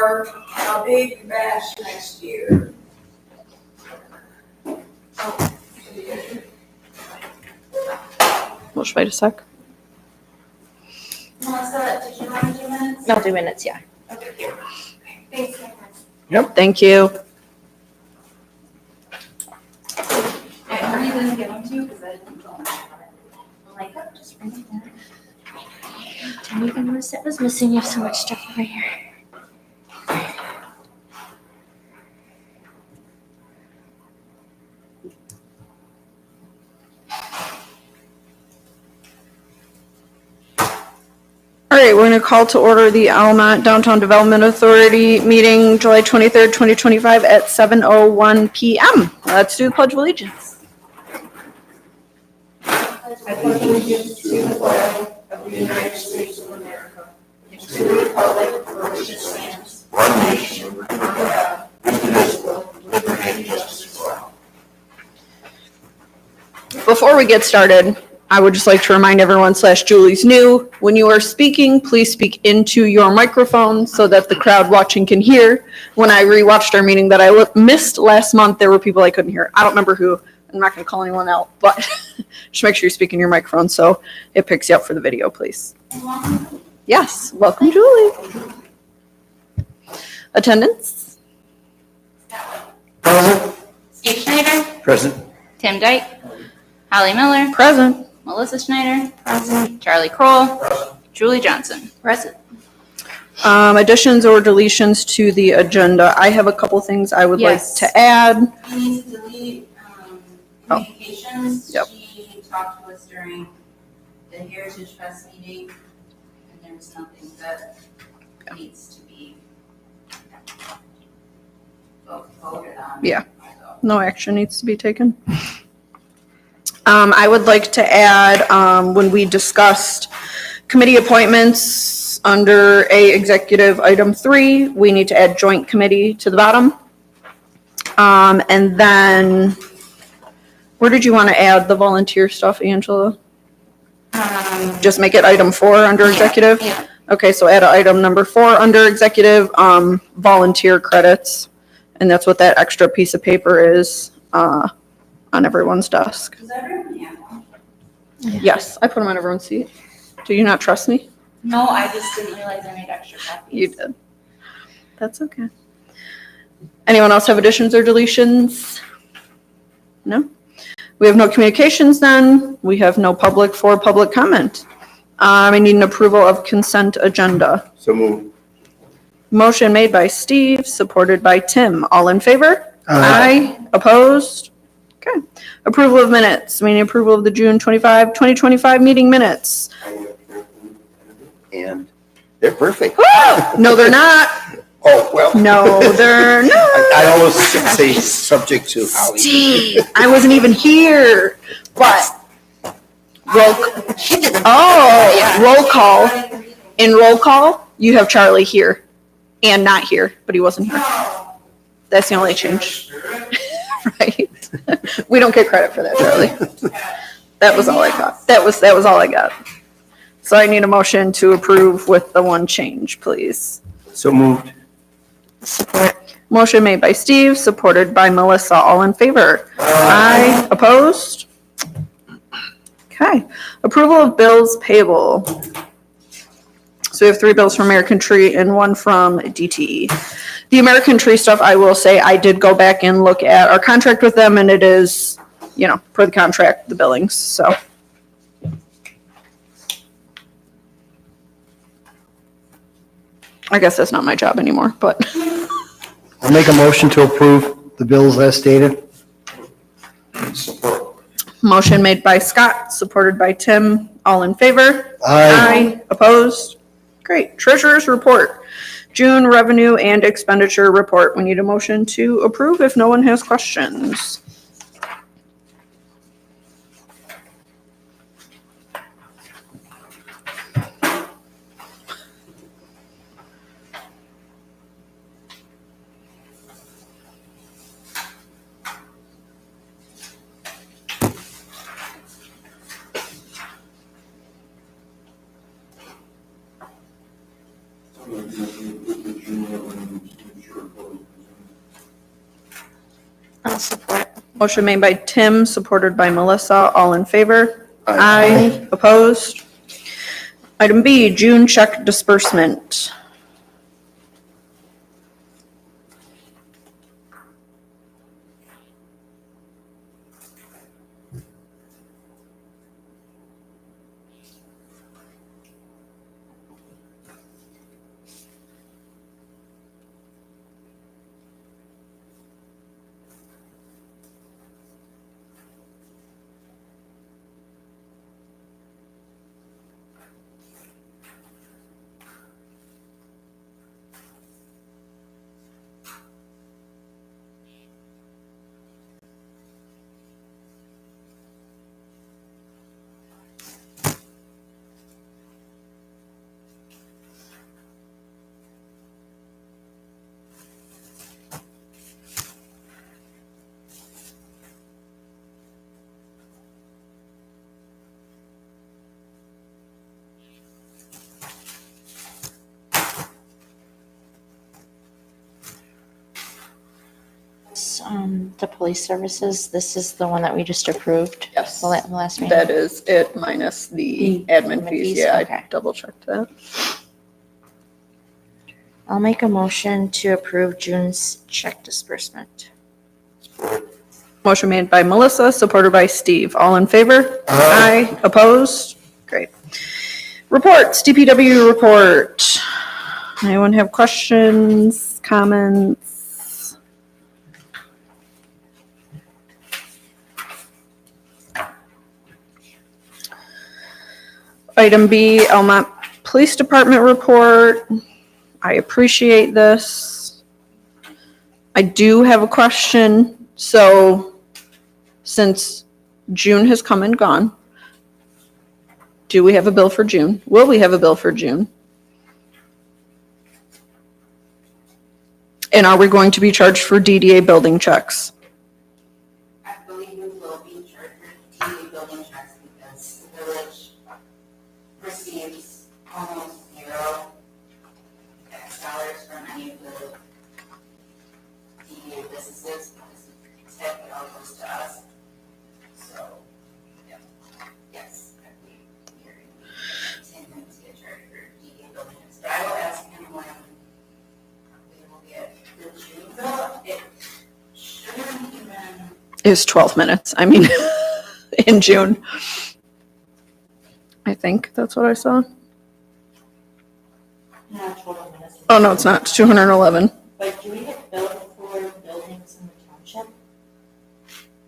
for a big bash next year. We'll just wait a sec. Melissa, did you want to do minutes? I'll do minutes, yeah. Okay. Thanks. Yep. Thank you. Are you gonna give them to you? Because I didn't know. I'm like, oh, just bring it down. Didn't even notice that was missing. You have so much stuff over here. All right, we're going to call to order the Almont Downtown Development Authority meeting July 23rd, 2025 at 7:01 p.m. Let's do the Pledge of Allegiance. I pledge allegiance to the flag of the United States of America and to the republic for which it stands, one nation, under God, indivisible, with liberty and justice for all. Before we get started, I would just like to remind everyone /Julie's new, when you are speaking, please speak into your microphone so that the crowd watching can hear. When I rewatched our meeting that I missed last month, there were people I couldn't hear. I don't remember who. I'm not going to call anyone out, but just make sure you speak in your microphone so it picks you up for the video, please. Yes, welcome, Julie. Attendance? Present. Steve Schneider, Present. Tim Dyke, Holly Miller, Present. Melissa Schneider, present. Charlie Kroll, Julie Johnson, present. Additions or deletions to the agenda. I have a couple things I would Yes. like to add. We need to delete communications. Yep. She talked to us during the Heritage Fest meeting, and there was nothing that needs to be voted on. Yeah. No action needs to be taken. I would like to add, when we discussed committee appointments under executive item 3, we need to add joint committee to the bottom. And then, where did you want to add the volunteer stuff, Angela? Just make it item 4 under executive? Yeah. Okay, so add item number 4 under executive, volunteer credits. And that's what that extra piece of paper is, on everyone's desk. Does everyone have one? Yes, I put them on everyone's seat. Do you not trust me? No, I just didn't realize I made extra copies. You did. That's okay. Anyone else have additions or deletions? No? We have no communications then. We have no public for public comment. I need an approval of consent agenda. So moved. Motion made by Steve, supported by Tim. All in favor? Aye. Opposed? Okay. Approval of minutes. We need approval of the June 25, 2025 meeting minutes. And they're perfect. No, they're not. Oh, well. No, they're not. I always say subject to. Steve, I wasn't even here. But roll call. In roll call, you have Charlie here and not here, but he wasn't here. That's the only change. Right? We don't get credit for that, Charlie. That was all I got. That was all I got. So I need a motion to approve with the one change, please. So moved. Support. Motion made by Steve, supported by Melissa. All in favor? Aye. Opposed? Okay. Approval of bills payable. So we have 3 bills from American Tree and 1 from DTE. The American Tree stuff, I will say, I did go back and look at our contract with them, and it is, per the contract, the billings, so. I guess that's not my job anymore, but. I'll make a motion to approve the bills as stated. Support. Motion made by Scott, supported by Tim. All in favor? Aye. Opposed? Great. Treasurer's report. June revenue and expenditure report. We need a motion to approve if no one has questions. Motion made by Tim, supported by Melissa. All in favor? Aye. Opposed? Item B, June check disbursement. The police services, this is the one that we just approved? Yes. The last meeting? That is it minus the The admin admin fees. fees, Yeah, okay. I double checked that. I'll make a motion to approve June's check disbursement. Motion made by Melissa, supported by Steve. All in favor? Aye. Opposed? Great. Reports, DPW report. Anyone have questions, comments? Item B, Almont Police Department report. I appreciate this. I do have a question. So since June has come and gone, do we have a bill for June? Will we have a bill for June? And are we going to be charged for DDA building checks? I believe we will be charged for TV building checks because the village receives almost zero tax dollars from any of the DDA businesses because instead it all goes to us. So, yeah, yes, I believe we are continuing to get charged for DDA building checks. But I will ask him when we will get the June bill. It shouldn't even. Is 12 minutes. I mean, in June. I think that's what I saw. Not 12 minutes. Oh, no, it's not. It's 211. But do we have billed for buildings in the township?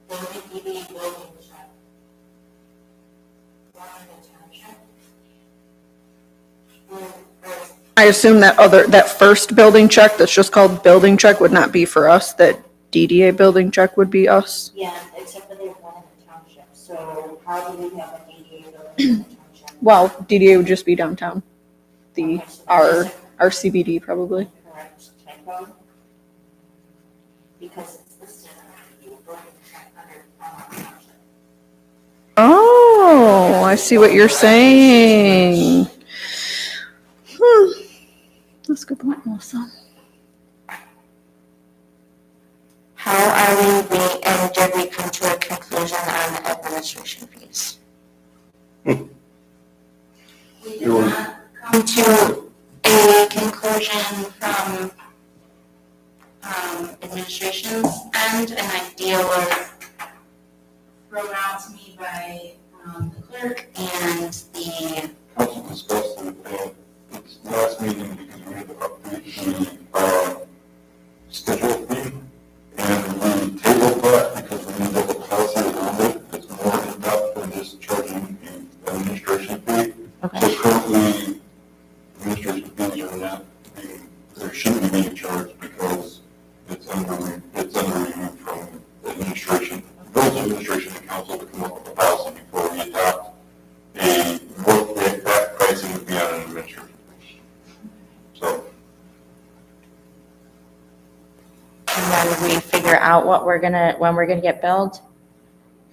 Or the DB building check? One in the township? I assume that first building check that's just called building check would not be for us. That DDA building check would be us. Yeah, except for there's one in the township. So how do we have a DB building in the township? Well, DDA would just be downtown. The Okay, so our this is our CBD probably. a correct typo? Because it's listed under the building check under township. Oh, I see what you're saying. That's a good point, Melissa. How are and did we come to a conclusion on the administration fees? We did not come To a conclusion from administration's end, an idea was thrown out to me by the clerk. and the Council discussed it at its last meeting because we had to update the schedule fee. And we tabled that because we need to have a policy around it. It's more in depth than just charging the administration fee. okay. So currently, administration fees are not being, they shouldn't be being charged because it's under review from the administration, village administration and council to come up with a policy before we adopt what that pricing would be on an administration. So, And then we figure out when we're gonna get billed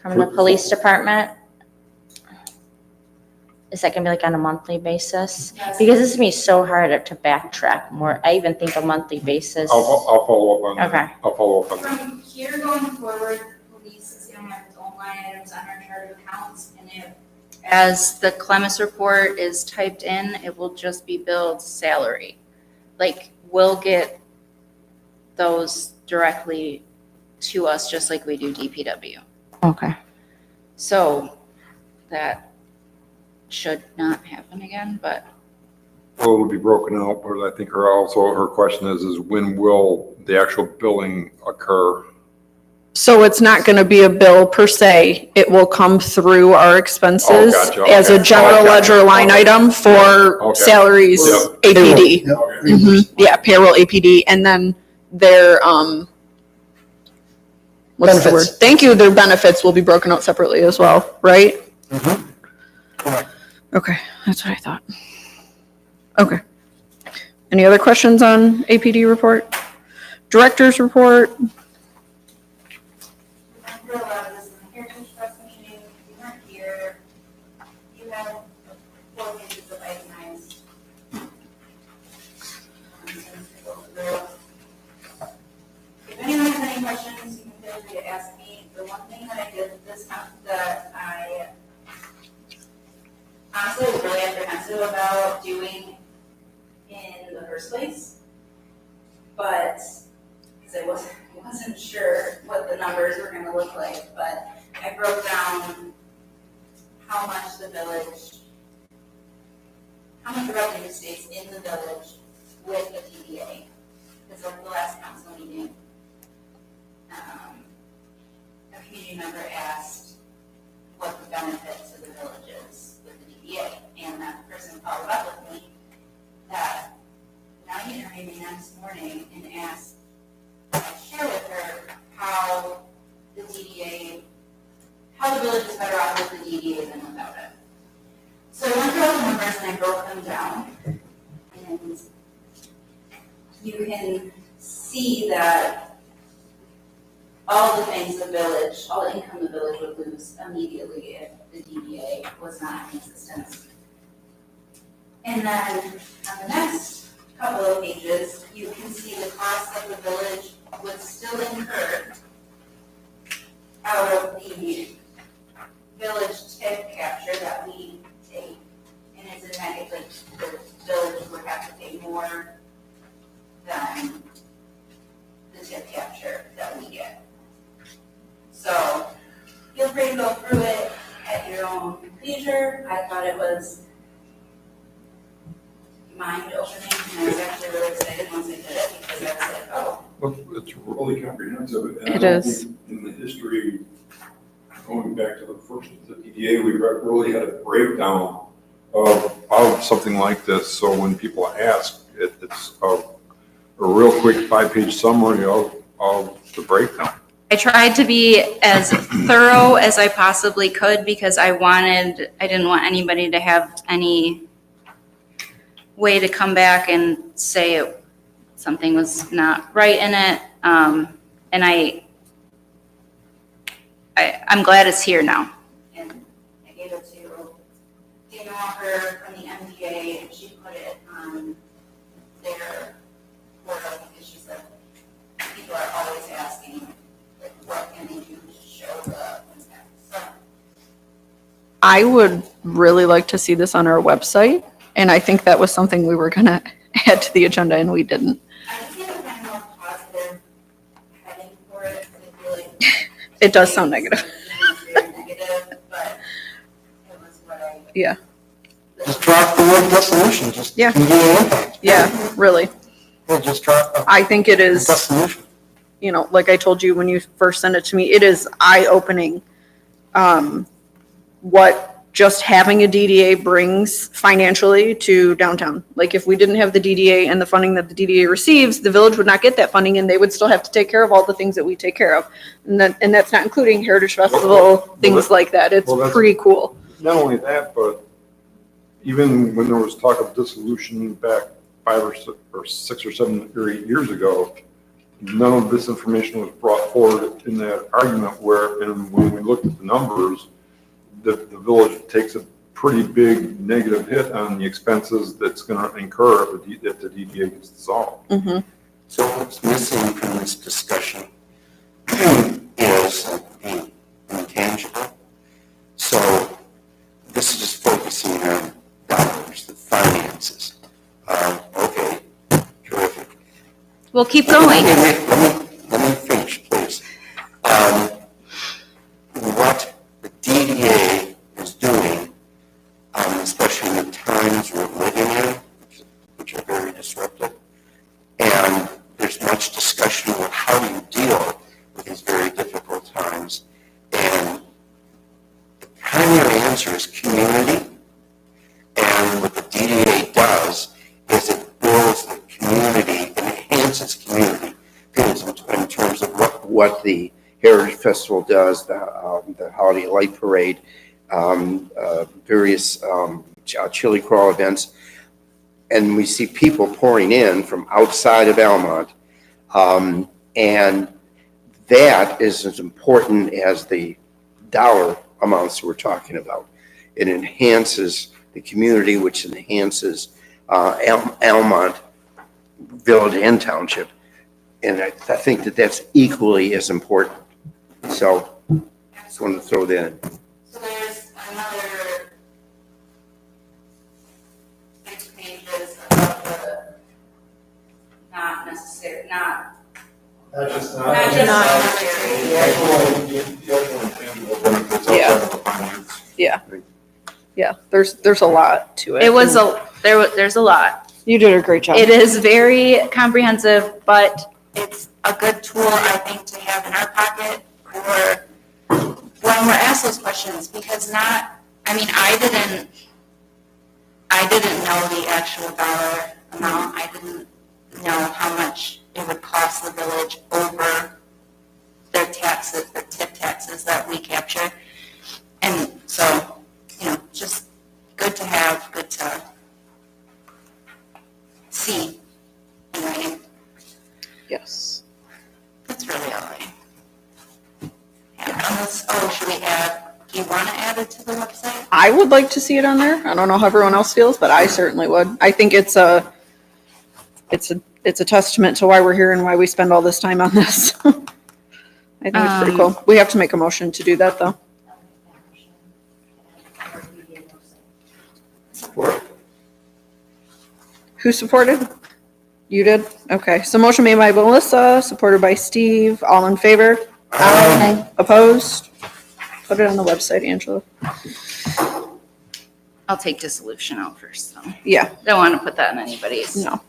from the police department? Is that gonna be like on a monthly basis? Because this is gonna be so hard to backtrack more. I even think a monthly basis. I'll follow up on that. Okay. I'll follow up on that. From here going forward, police gonna have its own line items on our chart of accounts, and as the Clemis report is typed in, it will just be billed salary. Like, we'll get those directly to us, just like we do DPW. Okay. So that should not happen again, but Well, it'll be broken out, but I think her question is when will the actual billing occur? So it's not going to be a bill per se. It will come through our expenses Oh, gotcha. as a Okay. general Oh, gotcha. ledger line Okay. item for Okay. salaries, Yep. APD. Yep. Mhm. Yeah, payroll, APD, and then their, what's the word? Benefits. Thank you, their benefits will be broken out separately as well, right? Mhm. Correct. Okay, that's what I thought. Okay. Any other questions on APD report? Director's report? Remember a lot of this in the Heritage Trust meeting, you weren't here, you had 4 pages of itemized. Things to go through. If anyone has any questions, you can feel free to ask me. The one thing that I did this month that I honestly was really apprehensive about doing in the first place, but because I wasn't sure what the numbers were going to look like, but I broke down how much the revenue stays in the village with the TDA. Because over the last council meeting, a community member asked what the benefit to the village is with the TDA, and that person followed up with me that now you can read me next morning and ask, share with her how the DDA, how the village is better off with the DDA than without it. So I went through all the numbers and I broke them down. And you can see that all the things the village, all the income the village would lose immediately if the DDA was not consistent. And then on the next couple of pages, you can see the cost that the village would still incur out of the village tip capture that we take. And it's a negative, like, the village would have to pay more than the tip capture that we get. So feel free to go through it at your own leisure. I thought it was mind-opening, and I was actually really excited once I did it, because I was like, oh. Well, it's really comprehensive. And It I don't is. think in the history, going back to the first, the TDA, we really had a breakdown Of something like this, so when people ask, it's a real quick 5-page summary of the breakdown. I tried to be as thorough as I possibly could because I didn't want anybody to have any way to come back and say something was not right in it. And I'm glad it's here now. And I gave it to Dana Walker from the MDA, and she put it on their portal, because she said people are always asking, like, what can they do to show the impact? So I would really like to see this on our website, and I think that was something we were going to add to the agenda, and we didn't. I think it's kind of more positive heading for it, because I feel like It does sound negative. it's very negative, but it was what I. Yeah. Just drop the word dissolution, just. Yeah. immediate impact. Yeah, really. Yeah, just drop the I think it is, dissolution. you know, like I told you when you first sent it to me, it is eye-opening what just having a DDA brings financially to downtown. Like, if we didn't have the DDA and the funding that the DDA receives, the village would not get that funding, and they would still have to take care of all the things that we take care of. And that's not including Heritage Festival, things like that. It's well, that's- pretty cool. Not only that, but even when there was talk of dissolution back 6 or 7 or 8 years ago, none of this information was brought forward in that argument and when we looked at the numbers, the village takes a pretty big negative hit on the expenses that's going to incur if the DDA gets dissolved. Mm-hmm. So what's missing from this discussion is the We'll keep going. Let me finish, please. What the DDA is doing, especially in the times we're living in, which are very disruptive, and there's much discussion about how you deal with these very difficult times. And the primary answer is community. And what the DDA does is it builds the community, enhances community feelings in terms of what the Heritage Festival does, the Holiday Light Parade, various chili crawl events. And we see people pouring in from outside of Almont. And that is as important as the dollar amounts we're talking about. It enhances the community, which enhances Almont Village and Township. And I think that that's equally as important. So just wanted to throw that in. So there's another 6 pages about the Not necessary, not That's just Not just The actual intangible benefits outside of the finance. Yeah, there's a lot to it. It was there's a lot. You did a great job. It is very comprehensive, but it's a good tool, I think, to have in our pocket for when we're asked those questions, because I didn't know the actual dollar amount. I didn't know how much it would cost the village over their taxes, their tip taxes that we capture. And so, just good to have, good to see. Yes. That's really all I have. Unless, should we add, do you want to add it to the website? I would like to see it on there. I don't know how everyone else feels, but I certainly would. I think it's a testament to why we're here and why we spend all this time on this. I think it's pretty cool. We have to make a motion to do that, though. Support. Who supported? You did? Okay, so motion made by Melissa, supported by Steve. All in favor? Aye. Opposed? Put it on the website, Angela. I'll take dissolution out first, though. Yeah, Don't want to put that in anybody's no.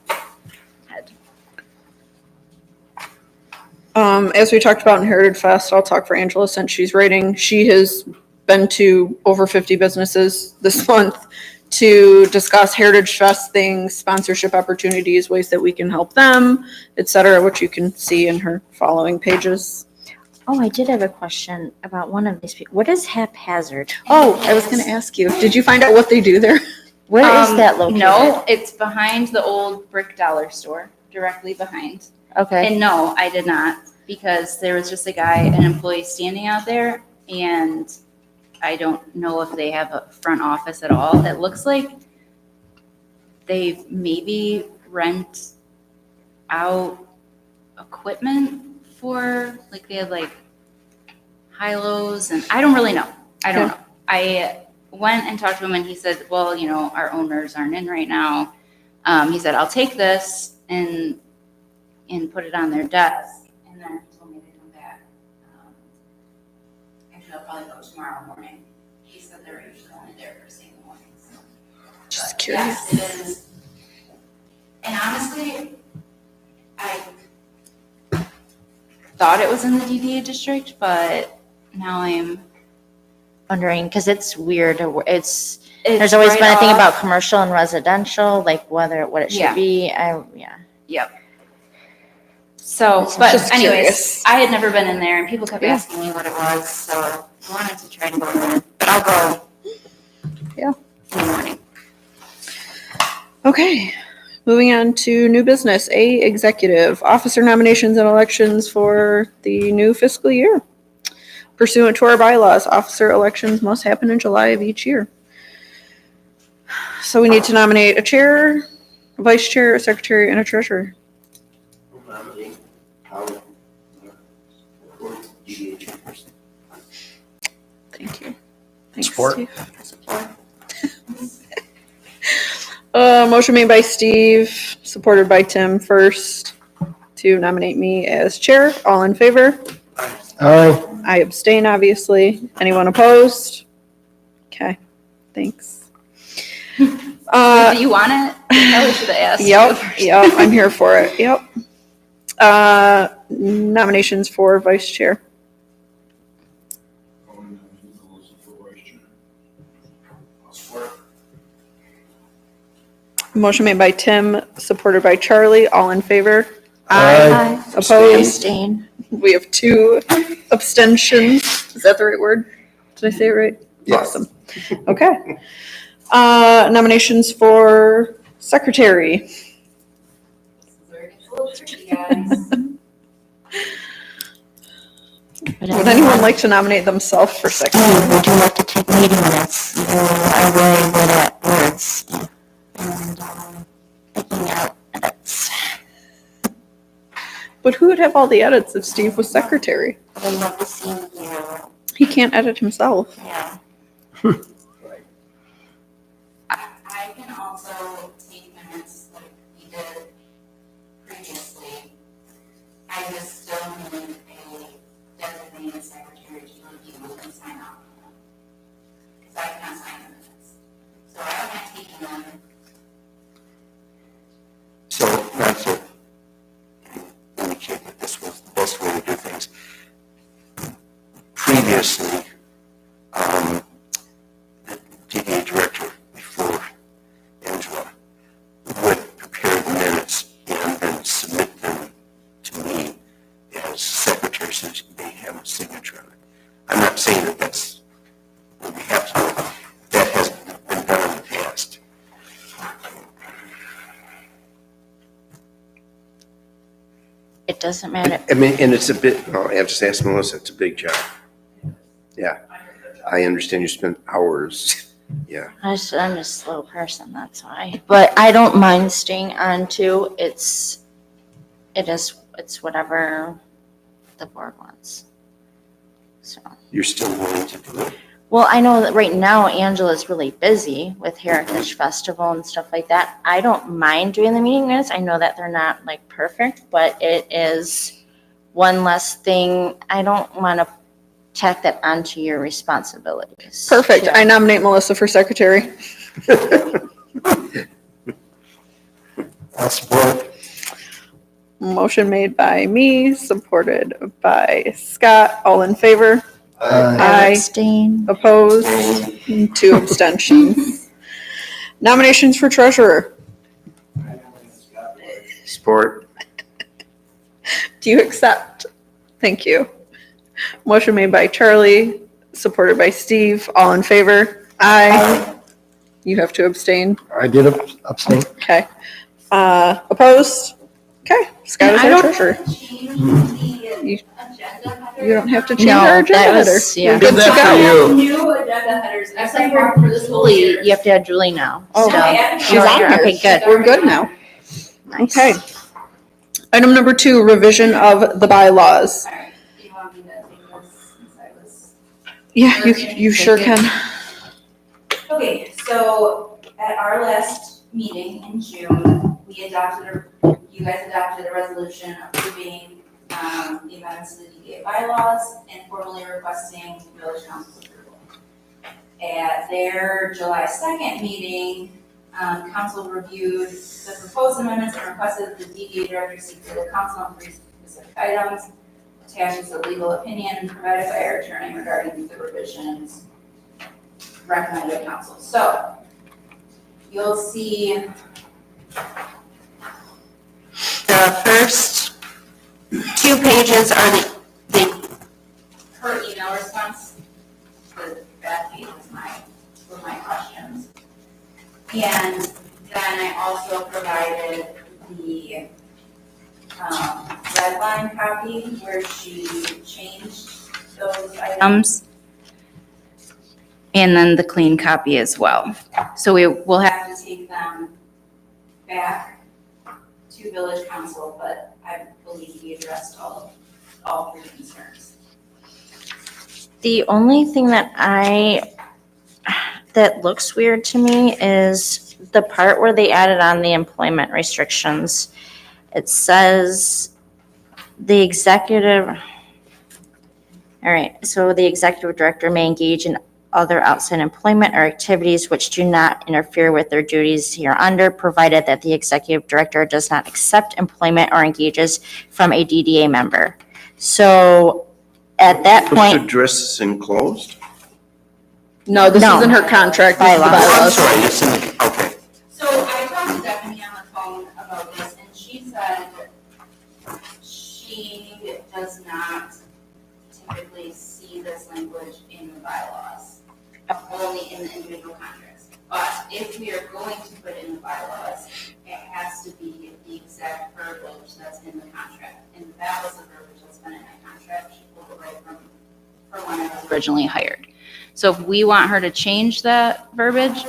head. As we talked about in Heritage Fest, I'll talk for Angela since she's writing. She has been to over 50 businesses this month to discuss Heritage Fest things, sponsorship opportunities, ways that we can help them, et cetera, which you can see in her following pages. Oh, I did have a question about one of these people. What is haphazard? Oh, I was going to ask you, did you find out what they do there? Where is that located? No, it's behind the old brick dollar store, directly behind. Okay. And no, I did not, because there was just a guy, an employee standing out there, and I don't know if they have a front office at all. It looks like they maybe rent out equipment for, like, they had like high-lows, and I don't really know. I don't know. I went and talked to him, and he said, well, our owners aren't in right now. He said, I'll take this and put it on their desk. And then he told me to come back. Actually, I'll probably go tomorrow morning. He said they're usually only there first thing in the morning. So. Just But curious. yes, it is. And honestly, I thought it was in the DDA district, but now I'm Wondering, because it's weird. There's It's always right been a thing off- about commercial and residential, like what it should Yeah. be. Yep. So, Just but anyways, curious. I had never been in there, and people kept asking me what it was, so I wanted to try to go there. But I'll go. Yeah. In the morning. Okay, moving on to new business. A, executive, officer nominations and elections for the new fiscal year. Pursuant to our bylaws, officer elections must happen in July of each year. So we need to nominate a chair, a vice chair, a secretary, and a treasurer. Nominate Howard for DDA chairperson. Thank you. Thanks, Support. Steve. Motion made by Steve, supported by Tim first, to nominate me as chair. All in favor? Aye. I abstain, obviously. Anyone opposed? Okay, thanks. Do you want it? I probably should have asked you. Yep, I'm here for it, yep. Nominations for vice chair. I'll nominate Melissa for vice chair. I'll support. Motion made by Tim, supported by Charlie. All in favor? Aye. Opposed? Abstain. We have 2 abstentions. Is that the right word? Did I say it right? Yes. Awesome. Okay. Nominations for secretary. This is where it gets a little tricky, guys. Would anyone like to nominate themselves for secretary? Would you like to take meeting minutes? You are very good at words and picking out edits. But who would have all the edits if Steve was secretary? I would love to see you. He can't edit himself. Yeah. I can also take minutes like we did previously. I just still need a designated secretary to review and sign off on them. Because I cannot sign the minutes. So I don't mind taking them. So, not to indicate that this was the best way to do things. Previously, the DDA director before Angela would prepare the minutes and then submit them to me as secretary so they have a signature on it. I'm not saying that that's what we have to do. That has been done in the past. It doesn't matter. I mean, and it's a bit, well, I have to ask Melissa, it's a big job. Yeah, I understand you spent hours. Yeah. I'm just a slow person, that's why. But I don't mind staying on too. It's whatever the board wants. So. You're still willing to do it? Well, I know that right now Angela's really busy with Heritage Festival and stuff like that. I don't mind doing the meeting minutes. I know that they're not like perfect, but it is one less thing. I don't want to tack that onto your responsibilities. Perfect. too. I nominate Melissa for secretary. I'll support. Motion made by me, supported by Scott. All in favor? Aye. Aye. Abstain. Opposed? 2 abstentions. Nominations for treasurer. Sport. Do you accept? Thank you. Motion made by Charlie, supported by Steve. All in favor? Aye. You have to abstain. I did abstain. Okay. Opposed? Okay. Scott is I our don't- treasurer. Change the agenda header. You don't have to change No, our agenda that header. was- yeah. We're good to go. New agenda headers, except for this whole Julie, year. you have to add Julie now. Oh, so- she's on here. Okay, good. We're good now. Nice. Okay. Item number 2, revision of the bylaws. All right, do you want me to take this since I was? Yeah, you sure can. Okay, so at our last meeting in June, you guys adopted a resolution approving the amendments to the DDA bylaws and formally requesting village council's approval. At their July 2nd meeting, council reviewed the proposed amendments and requested that the DDA director seek for the council on 3 specific items. Attached is a legal opinion provided by our attorney regarding the revisions recommended by council. So you'll see the first 2 pages are the her email response. The back page was my questions. And then I also provided the red line copy where she changed those items. And then the clean copy as well. So we will We'll have, have to take them back to village council, but I believe we addressed all 3 concerns. The only thing that looks weird to me is the part where they added on the employment restrictions. It says the executive, all right, so the executive director may engage in other outside employment or activities which do not interfere with their duties hereunder, provided that the executive director does not accept employment or engages from a DDA member. So at that Put point, the dress enclosed? No, this No. isn't her contract, this is the Bylaws. I'm bylaws. sorry, it's in the, okay. So I talked to Stephanie on the phone about this, and she said she does not typically see this language in the bylaws, only in the individual contracts. But if we are going to put it in the bylaws, it has to be the exact verbiage that's in the contract. And that was the verbiage that's been in my contract. She pulled it right from when I was Originally hired. So if we want her to change that verbiage,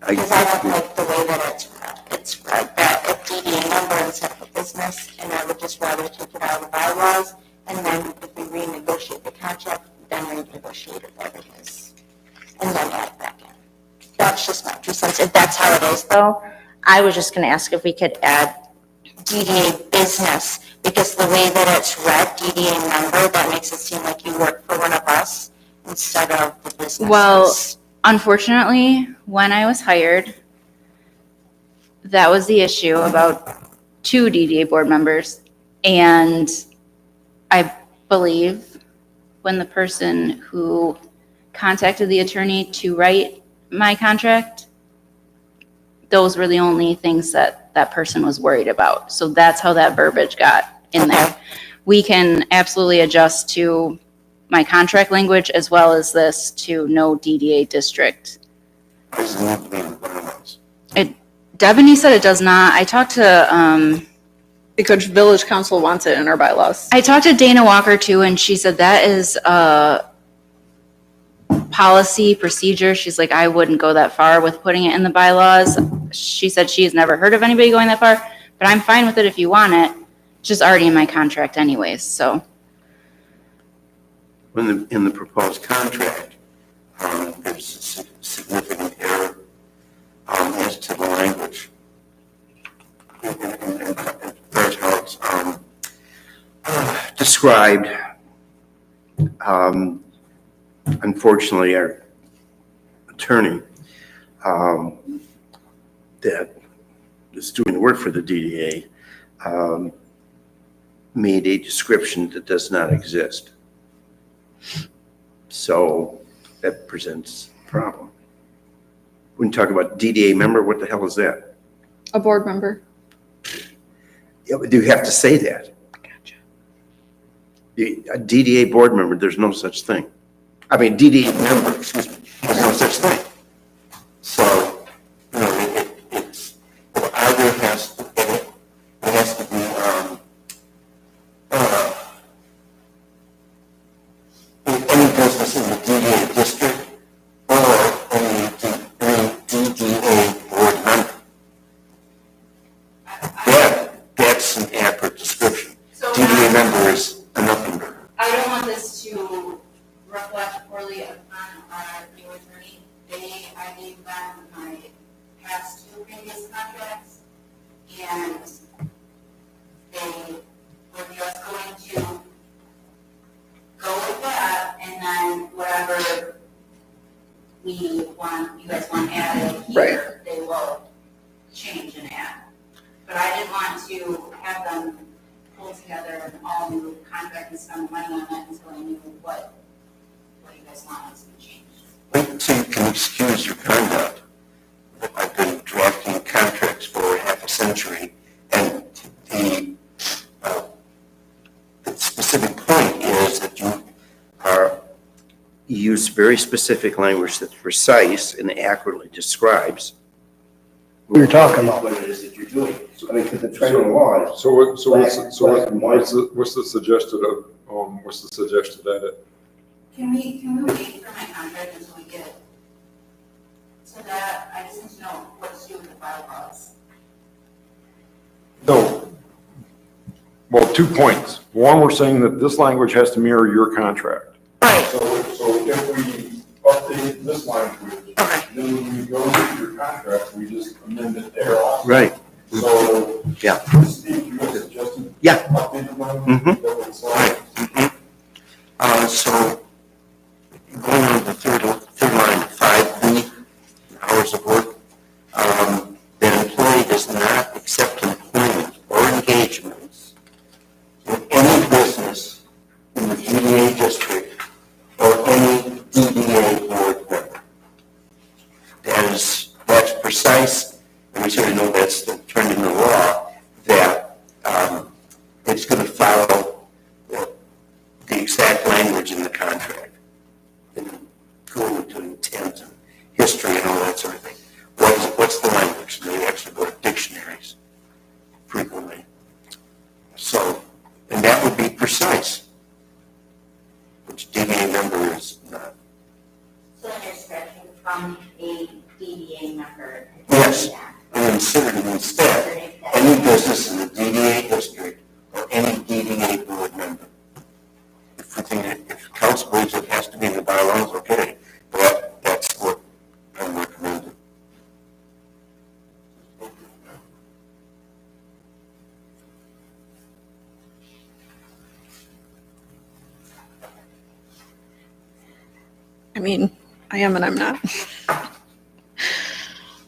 Because I don't like the way that it's read, that a DDA member instead of a business, and I would just rather take it out of the bylaws, and then if we renegotiate the contract, then renegotiate it whatever it is, and then add it back in. That's just my 2 cents. If that's how it is, though, I was just gonna ask if we could add, DDA business, because the way that it's read, DDA member, that makes it seem like you work for one of us instead of the businesses. Well, unfortunately, when I was hired, that was the issue about 2 DDA board members. And I believe when the person who contacted the attorney to write my contract, those were the only things that that person was worried about. So that's how that verbiage got in there. We can absolutely adjust to my contract language as well as this to no DDA district. Doesn't have to be in the bylaws. Devaney said it does not. I talked to, Because village council wants it in our bylaws. I talked to Dana Walker too, and she said that is a policy procedure. She's like, I wouldn't go that far with putting it in the bylaws. She said she has never heard of anybody going that far, but I'm fine with it if you want it. It's just already in my contract anyways, so. In the proposed contract, there's a significant error as to the language. And there's how it's Described. Unfortunately, our attorney that is doing the work for the DDA made a description that does not exist. So that presents a problem. When you talk about DDA member, what the hell is that? A board member. Yeah, but do you have to say that? Gotcha. A DDA board member, there's no such thing. I mean, DDA member, excuse me, there's no such thing. So, you know, it's, well, either it has to be, any business in the DDA district or any DDA board member. That's an accurate description. So DDA member is a nothing burger. I don't want this to reflect poorly upon our new attorney. I gave them my past 2 previous contracts, and they were just going to go with that, and then whatever you guys want added here, they will change and add. But I didn't want to have them pull together an all-new contract and spend money on it until I knew what you guys wanted to change. Wait until you can excuse your conduct. I've been drafting contracts for half a century, and the specific point is that you use very specific language that's precise and accurately describes What you're talking about. what it is that you're doing. I mean, because the federal law is What's the suggested edit? Can we wait for my contract until we get it? So that, I just need to know what to do with the bylaws. No. Well, 2 points. One, we're saying that this language has to mirror your contract. right, So if we update this language, then when we go to your contract, we just amend it there also. right. So Yeah. Steve, you guys suggested? Yeah. Updated one? Mhm. That would solve it. So going on the third line, 5B, hours of work, the employee does not accept employment or engagements with any business in the DDA district or any DDA board member. That's precise, and we sort of know that's the trend in the law, that it's going to follow the exact language in the contract, and go into intent and history and all that sort of thing. What's the language? And they actually go to dictionaries frequently. So, and that would be precise, which DDA member is not. So you're stretching from a DDA member. Yes, and inserted instead, any business in the DDA district or any DDA board member. If we think, if council believes it has to be in the bylaws, okay, but that's what I'm recommending. I mean, I am and I'm not.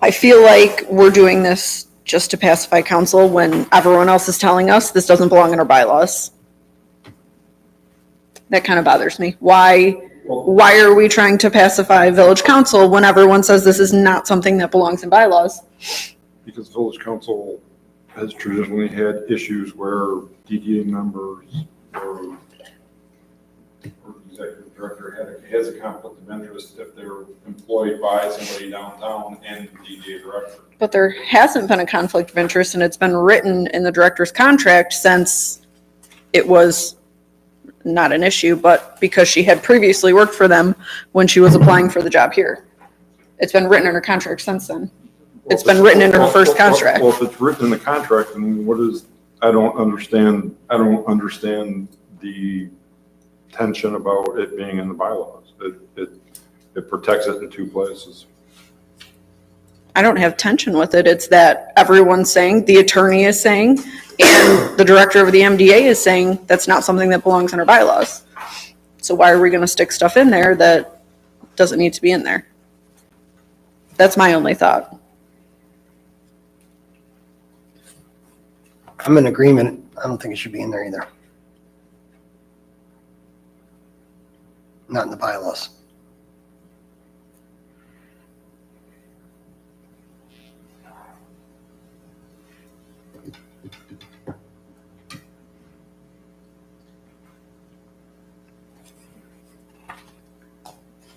I feel like we're doing this just to pacify council when everyone else is telling us this doesn't belong in our bylaws. That kind of bothers me. Why are we trying to pacify village council when everyone says this is not something that belongs in bylaws? Because village council has traditionally had issues where DDA members or executive director has a conflict of interest if they're employed by somebody downtown and the DDA director. But there hasn't been a conflict of interest, and it's been written in the director's contract since it was not an issue, but because she had previously worked for them when she was applying for the job here. It's been written in her contract since then. It's been written in her first contract. Well, if it's written in the contract, then what is, I don't understand the tension about it being in the bylaws. It protects it in two places. I don't have tension with it. It's that everyone's saying, the attorney is saying, and the director of the MDA is saying that's not something that belongs in our bylaws. So why are we going to stick stuff in there that doesn't need to be in there? That's my only thought. I'm in agreement. I don't think it should be in there either. Not in the bylaws.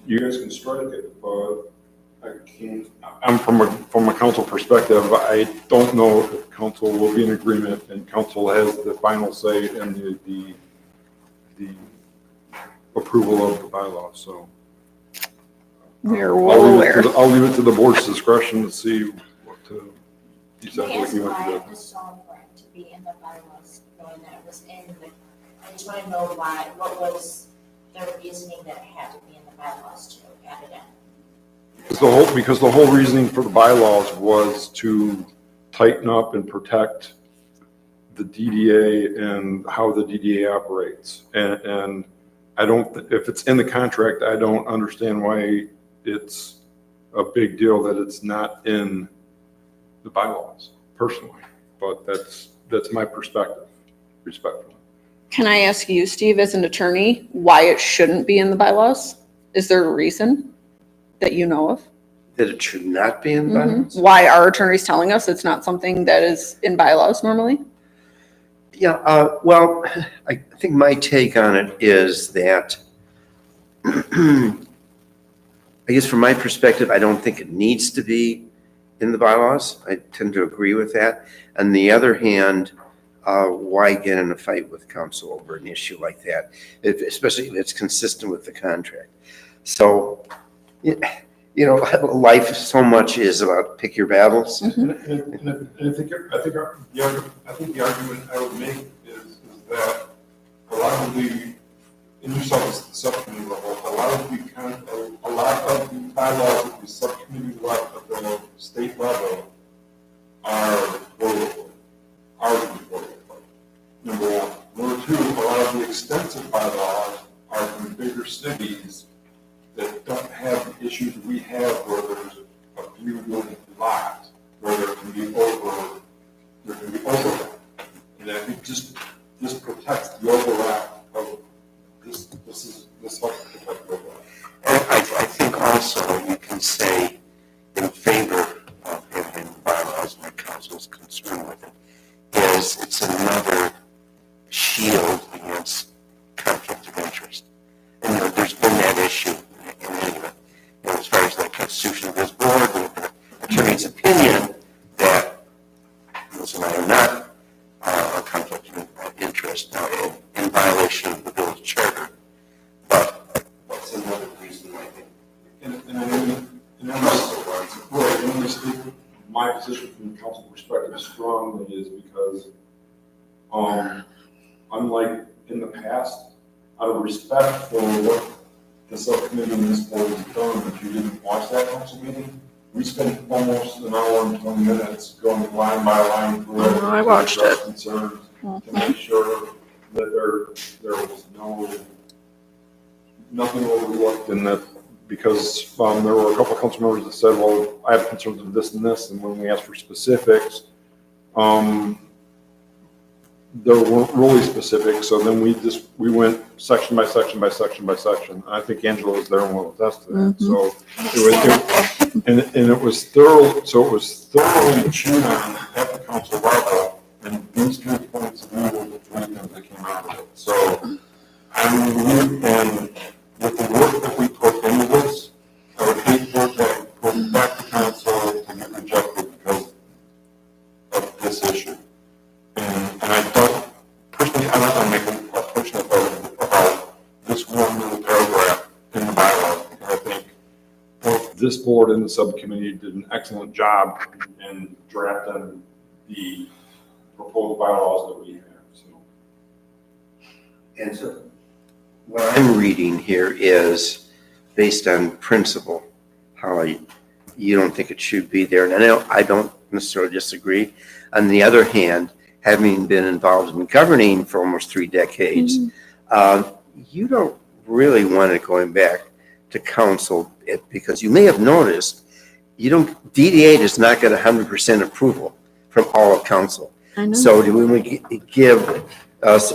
You guys can strike it, but I can't, I'm from a council perspective, I don't know if council will be in agreement and council has the final say in the approval of the bylaws, so. We're well aware. I'll leave it to the board's discretion to see what to decide what That's you want why to it do. was so important to be in the bylaws, knowing that it was in the, I just want to know why, what was the reasoning that it had to be in the bylaws to add it in? Because the whole reasoning for the bylaws was to tighten up and protect the DDA and how the DDA operates. And I don't, if it's in the contract, I don't understand why it's a big deal that it's not in the bylaws, personally. But that's my perspective, respectfully. Can I ask you, Steve, as an attorney, why it shouldn't be in the bylaws? Is there a reason that you know of? That it should not be in bylaws? Why are attorneys telling us it's not something that is in bylaws normally? Yeah, well, I think my take on it is that, I guess from my perspective, I don't think it needs to be in the bylaws. I tend to agree with that. On the other hand, why get in a fight with council over an issue like that, especially if it's consistent with the contract? So, you know, life so much is about pick your battles. And I think the argument I would make is that a lot of the, and you saw this at the subcommittee level, a lot of the bylaws at the subcommittee level, at the state level, are boilerplate. just protects the overlap of, this helps protect the overlap. And I think also you can say in favor of having bylaws, my council's concerned with it, is it's another shield against conflict of interest. And there's been that issue in any of it. As far as the constitution of this board, the attorney's opinion that this and I are not a conflict of interest in violation of the village charter. But that's another reason I think. My position from the council perspective strongly is because, unlike in the past, out of respect for what the subcommittee and this board has done, if you didn't watch that council meeting, we spent almost an hour and 20 minutes going line by line through it. I watched to address it. Concerns to make sure that there was nothing overlooked, and that because there were a couple of council members that said, well, I have concerns with this and this, and when we asked for specifics, there weren't really specific, so then we went section by section by section by section. And I think Angela was there and will attest to that. So it was thorough. So it was thoroughly chewed on at the council level, and these 3 points of view were the 3 things that came out of it. So and with the work that we put into this, I would hate for it to go back to council to get rejected because of this issue. And I don't, personally, I don't want to make a push about this one little paragraph in the bylaws, because I think both this board and the subcommittee did an excellent job in drafting the proposed bylaws that we have, so. And so what I'm reading here is based on principle, how you don't think it should be there. And I don't necessarily disagree. On the other hand, having been involved in governing for almost 3 decades, you don't really want it going back to council because you may have noticed DDA does not get 100% approval from all of council. I know. So do we give us,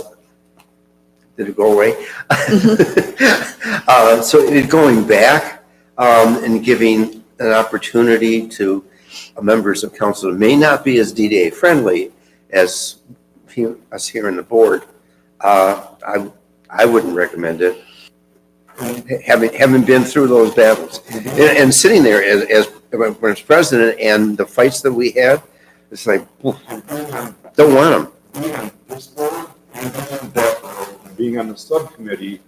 did it go away? So going back and giving an opportunity to members of council who may not be as DDA friendly as us here in the board, I wouldn't recommend it. Having been through those battles and sitting there as president and the fights that we had, it's like, don't want them. Being on the subcommittee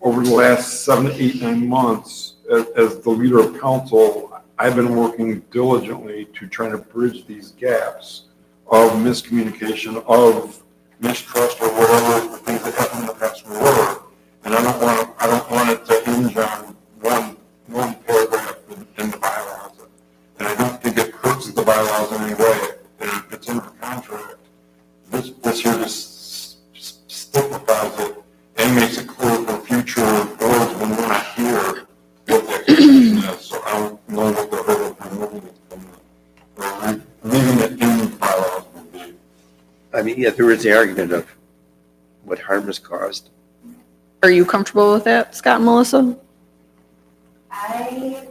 over the last 7, 8, 9 months as the leader of council, I've been working diligently to try to bridge these gaps of miscommunication, of mistrust, or whatever the things that happened in the past were. And I don't want it to hinge on one paragraph in the bylaws. And I don't think it hurts the bylaws in any way. And if it's in the contract, this here just simplifies it and makes it clear for future boards when we're not here what the expectation is. So I don't know what the hurdle for removing it from or leaving it in the bylaws would be. I mean, yeah, there is the argument of what harm is caused. Are you comfortable with that, Scott and Melissa? I didn't want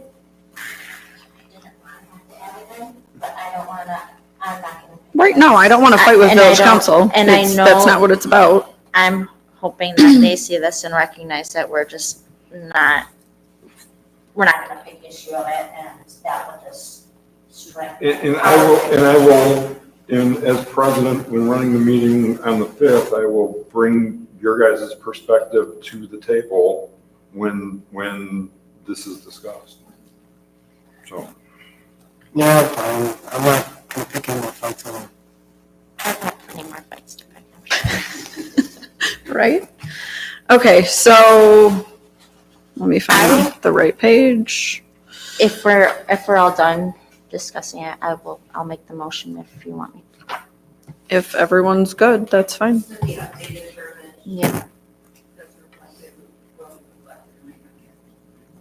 to have to add it in, but I don't want to, I'm not going to. Right, no, I don't want to fight with And I village don't- council. and I That's know- not what it's about. I'm hoping that they see this and recognize that we're just not, we're not going to make issue of it, and that will just strengthen. And I will, as president, when running the meeting on the 5th, I will bring your guys' perspective to the table when this is discussed. So. No, I'm not picking more fights on them. I've got plenty more fights to pick, I'm sure. Right? Okay, so let me find the right page. If we're all done discussing it, I'll make the motion if you want me. If everyone's good, that's fine. The updated verbiage. Yeah. That's reflected, well, reflected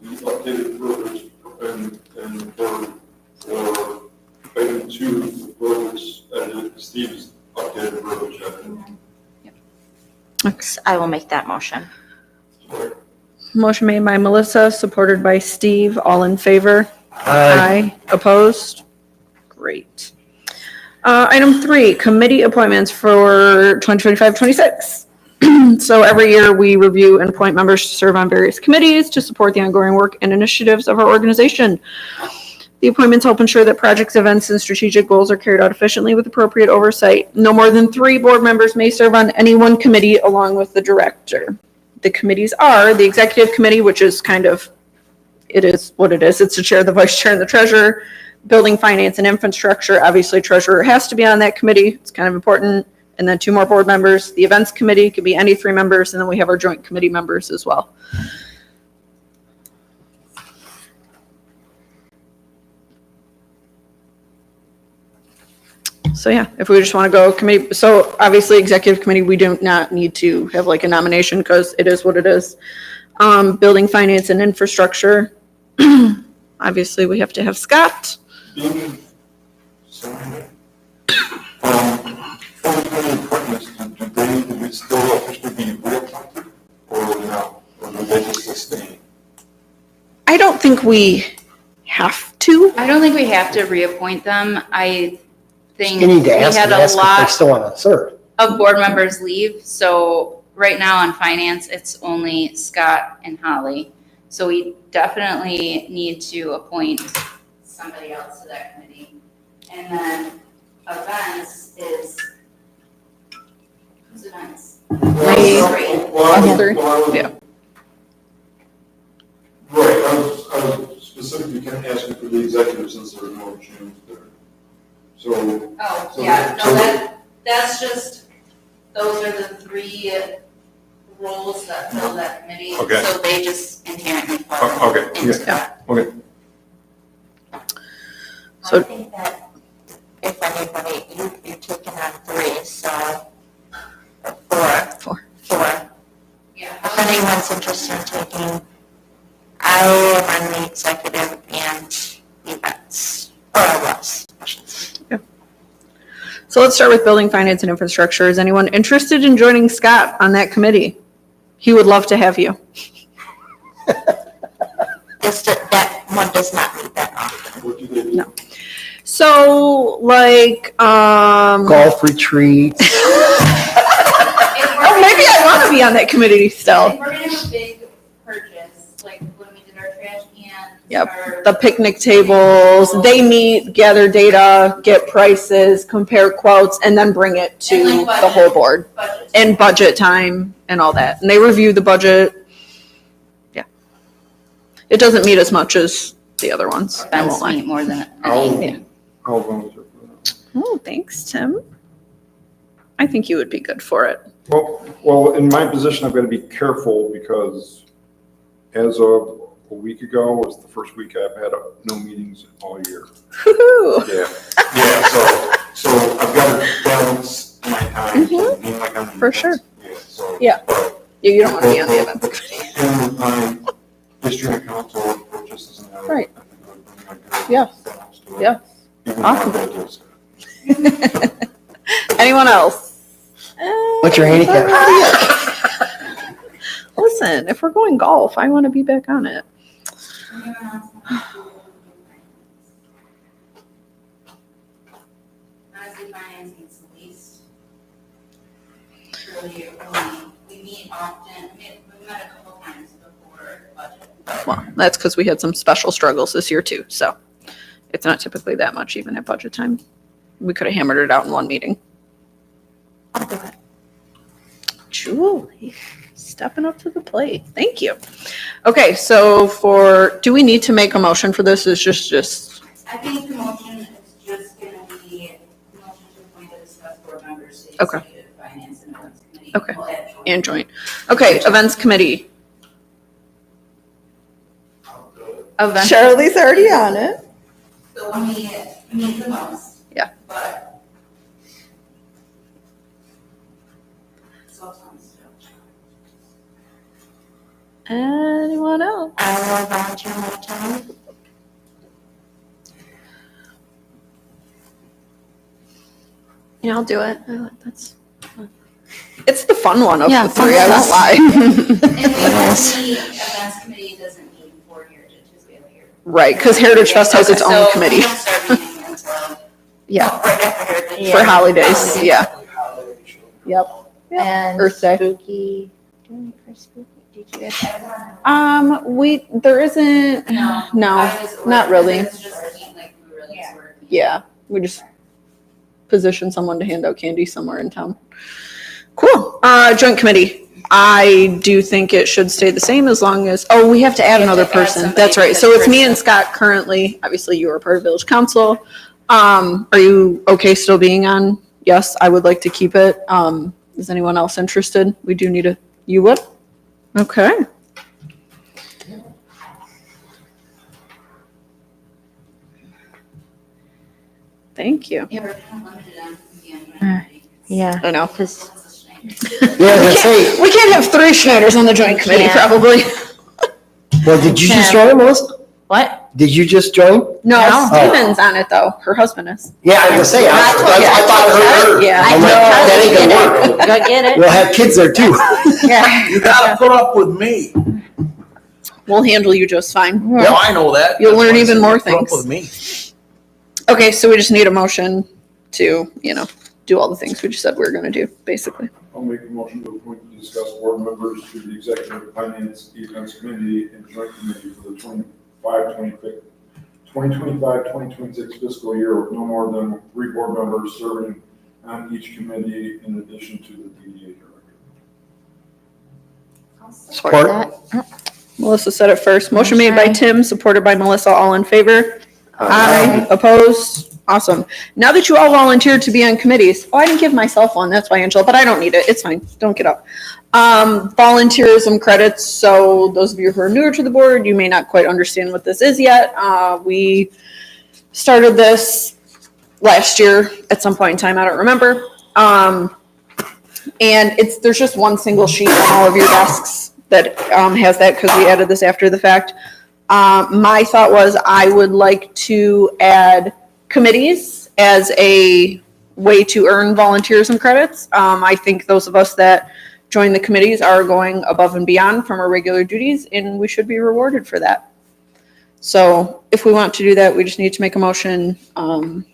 in The updated verbiage and for item 2, verbiage, Steve's updated updated verbiage. I will make that motion. Motion made by Melissa, supported by Steve. All in favor? Aye. Opposed? Great. Item 3, committee appointments for 2025-26. So every year we review and appoint members to serve on various committees to support the ongoing work and initiatives of our organization. The appointments help ensure that projects, events, and strategic goals are carried out efficiently with appropriate oversight. No more than 3 board members may serve on any one committee along with the director. The committees are the executive committee, which is kind of, it is what it is. It's the chair, the vice chair, and the treasurer. Building, finance, and infrastructure, obviously treasurer has to be on that committee. It's kind of important. And then 2 more board members. The events committee could be any 3 members, and then we have our joint committee members as well. So yeah, if we just want to go committee, so obviously executive committee, we do not need to have like a nomination because it is what it is. Building, finance, and infrastructure. Obviously we have to have Scott. For the appointments, do they still officially be reappointed or no? Or do they just sustain? I don't think we have to. I don't think we have to reappoint them. I think You need we to ask had them, a ask if they lot still want to serve. of board members leave. So right now on finance, it's only Scott and Holly. So we definitely need to appoint somebody else to that committee. And then events is, who's events? Yeah. Right, I was specifically kind of asking for the executive since there were no changes there. So, Oh, So- yeah, so- no, that's just, those are the 3 roles that fill that committee. Okay. So they just inherently fall okay, into yeah. that. So- I think that if anybody, you've taken on 3, so 4. 4. Yeah. If anyone's interested in taking, I am on the executive and events, or I was. So let's start with building, finance, and infrastructure. Is anyone interested in joining Scott on that committee? He would love to have you. That one does not meet that often. What do they do? No. So like, Golf retreats. oh, maybe I want to be on that committee still. If we're gonna have a big purchase, like when we did our trash cans. Yep, our- the picnic tables, they meet, gather data, get prices, compare quotes, and then bring it to And like the whole board. budget. And budget time and all that. And they review the budget. Yeah. It doesn't meet as much as the other ones. I Events won't lie. meet more than I'll anything. I'll volunteer for that. Oh, thanks, Tim. I think you would be good for it. Well, in my position, I've got to be careful because as of a week ago was the first week I've had no meetings all year. Woo-hoo. Yeah, so I've got to balance my time, so being like on the For events. sure. Yeah, so. Yeah. but You don't want to be on the events committee. In the time, history and council purchases and that. Right. I think it would bring like a Yeah. balance to it. Yeah. Even Awesome. though it is- Anyone else? What's your handicap? Listen, if we're going golf, I want to be back on it. Anyone else want to do finance? Honestly, finance needs the least. Really, we meet often, we met a couple times before budget. Well, that's because we had some special struggles this year too, so it's not typically that much even at budget time. We could have hammered it out in one meeting. Julie, stepping up to the plate. Thank you. Okay, so do we need to make a motion for this? It's just, I think the motion is just gonna be, the motion to appoint the discussed board members to the Okay. executive finance and events committee. Okay. We'll add joint. and joint. Okay, events committee. Events. Charlie's already on it. So when we meet the most. Yeah. But. So Tom's still. Anyone else? I will volunteer my time. Yeah, I'll do it. That's fun. It's the fun one of Yeah, the three, I won't lie. And the events committee doesn't meet for Heritage because we have a Heritage. Right, because Heritage Fest has its own So we committee. don't start meeting until Yeah, right after Heritage. for holidays, yeah. Yep. And Earth Day. spooky. Doing it for spooky. Did you guys have There isn't, no, I was not aware, really. because it's just like we were like working. Yeah, we just position someone to hand out candy somewhere in town. Cool. Joint committee. I do think it should stay the same as long as, we have to add another person. somebody That's right. because So it's me Chris- and Scott currently. Obviously, you are part of village council. Are you okay still being on? Yes, I would like to keep it. Is anyone else interested? We do need you would? Okay. Thank you. Yeah, we're kind of limited on the committee. Yeah. I know. Because Yeah, let's say, We can't have three Schneiders on the joint committee, can't. probably. well, did you just join, Melissa? what? Did you just join? No, No. Steven's on it though. Her husband is. Yeah, I was gonna say, I thought her. Yeah. I'm like, that ain't gonna work. Go get it. We'll have kids there too. Yeah. You gotta put up with me. We'll handle you just fine. Well, I know that. You'll That's learn why I even said more put up things. with me. Okay, so we just need a motion to, do all the things we just said we were gonna do, basically. I'll make a motion to appoint and discuss board members to the Executive Finance Events Committee and Joint Committee for the 2025-2026 fiscal year with no more than 3 board members serving on each committee in addition to the DDA director. Support. Melissa said it first. Motion made by Okay. Tim, supported by Melissa. All in favor? Aye. Opposed? Awesome. Now that you all volunteered to be on committees, I didn't give myself one, that's why, Angela, but I don't need it. It's fine. Don't get up. Volunteerism credits. So those of you who are newer to the board, you may not quite understand what this is yet. We started this last year at some point in time. I don't remember. And there's just one single sheet on all of your desks that has that because we added this after the fact. My thought was I would like to add committees as a way to earn volunteerism credits. I think those of us that join the committees are going above and beyond from our regular duties, and we should be rewarded for that. So if we want to do that, we just need to make a motion And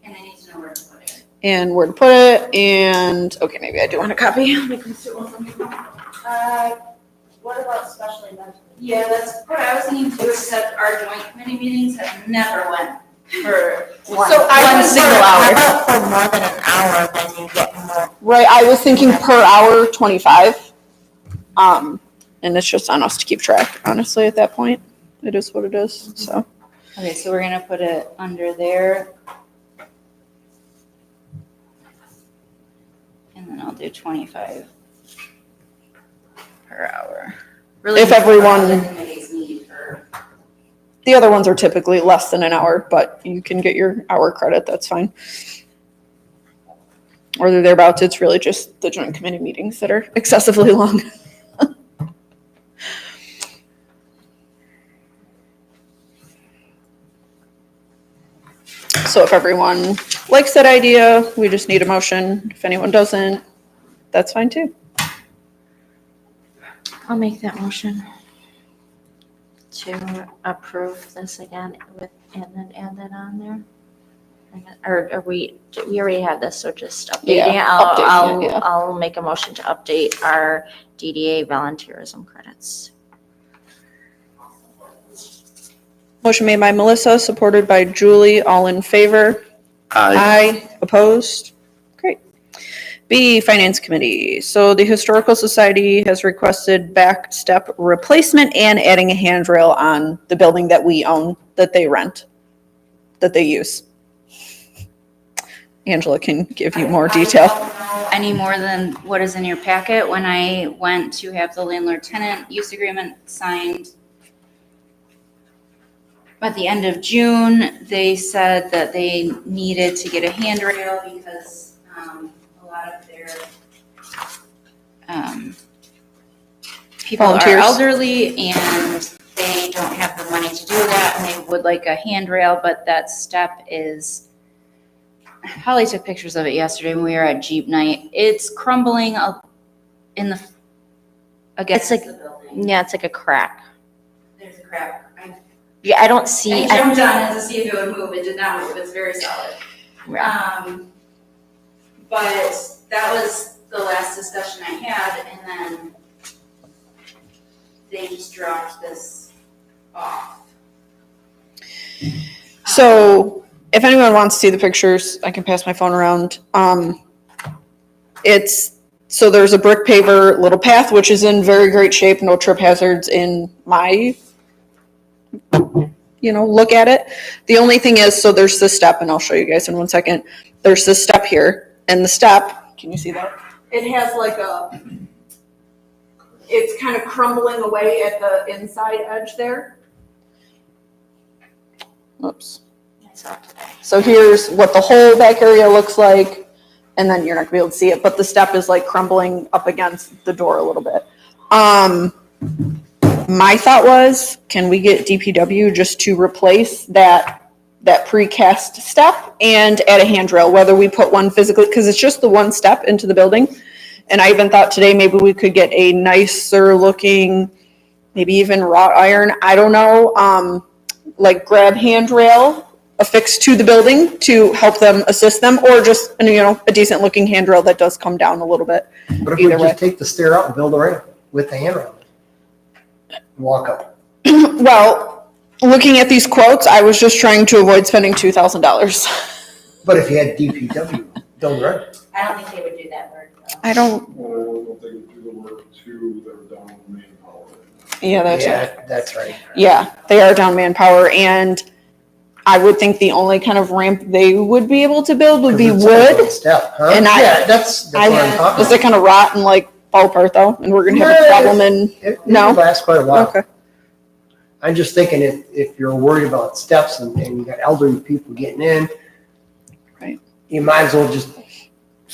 I need to know where to put it. and where to put it. And okay, maybe I do want a copy. What about special events? Yeah, that's what I was thinking too, except our joint committee meetings have never went for One. So I One was single for- hour. How about for more than an hour, then you get more? Right, I was thinking per hour, 25. And it's just on us to keep track, honestly, at that point. It is what it is, so. Okay, so we're gonna put it under there. And then I'll do 25 per hour. Really, If everyone, Other committees need for, the other ones are typically less than an hour, but you can get your hour credit, that's fine. Or they're thereabouts, it's really just the joint committee meetings that are excessively long. So if everyone likes that idea, we just need a motion. If anyone doesn't, that's fine too. I'll make that motion to approve this again with, and then add that on there. Or are we already have this, so just updating it. Yeah, updating it, yeah. I'll make a motion to update our DDA volunteerism credits. Motion made by Melissa, supported by Julie. All in favor? Aye. Opposed? Great. B, Finance Committee. So the Historical Society has requested back step replacement and adding a handrail on the building that we own, that they rent, that they use. Angela can give you more detail. I don't know any more than what is in your packet. When I went to have the landlord-tenant use agreement signed at the end of June, they said that they needed to get a handrail because a lot of their people are Volunteers. elderly and they don't have the money to do that, and they would like a handrail, but that step is Holly took pictures of it yesterday when we were at Jeep night. It's crumbling up in the, against It's the like- building. Yeah, it's like a crack. There's a crack. Yeah, I don't see. I jumped on it to see if it would move. It did not move. It's very solid. But that was the last discussion I had, and then they just dropped this off. So if anyone wants to see the pictures, I can pass my phone around. So there's a brick paver little path, which is in very great shape, no trip hazards in my, look at it. The only thing is, so there's this step, and I'll show you guys in 1 second. There's this step here, and the step, can you see that? It has it's kind of crumbling away at the inside edge there. Oops. So here's what the whole back area looks like, and then you're not gonna be able to see it, but the step is like crumbling up against the door a little bit. My thought was, can we get DPW just to replace that precast step and add a handrail, whether we put one physically, because it's just the one step into the building. And I even thought today maybe we could get a nicer looking, maybe even wrought iron, I don't know, like grab handrail affixed to the building to help them assist them, or just, a decent looking handrail that does come down a little bit. But if we Either way. just take the stair out and build a ramp with the handrail, walk up. Well, looking at these quotes, I was just trying to avoid spending $2,000. But if you had DPW, build a ramp. I don't think they would do that work, though. I don't, Well, don't they do the work too, they're down on manpower. yeah, that's Yeah, that's right. Yeah, they are down manpower, and I would think the only kind of ramp they would be able to build would be 'Cause it's a wood. Step, huh? And Yeah, that's what I'm talking Does it about. kind of rot and like fall apart though? And we're gonna have a Yeah. problem in, It No? lasts quite a while. okay. I'm just thinking if you're worried about steps and you got elderly people getting in. Right. You might as well just. Do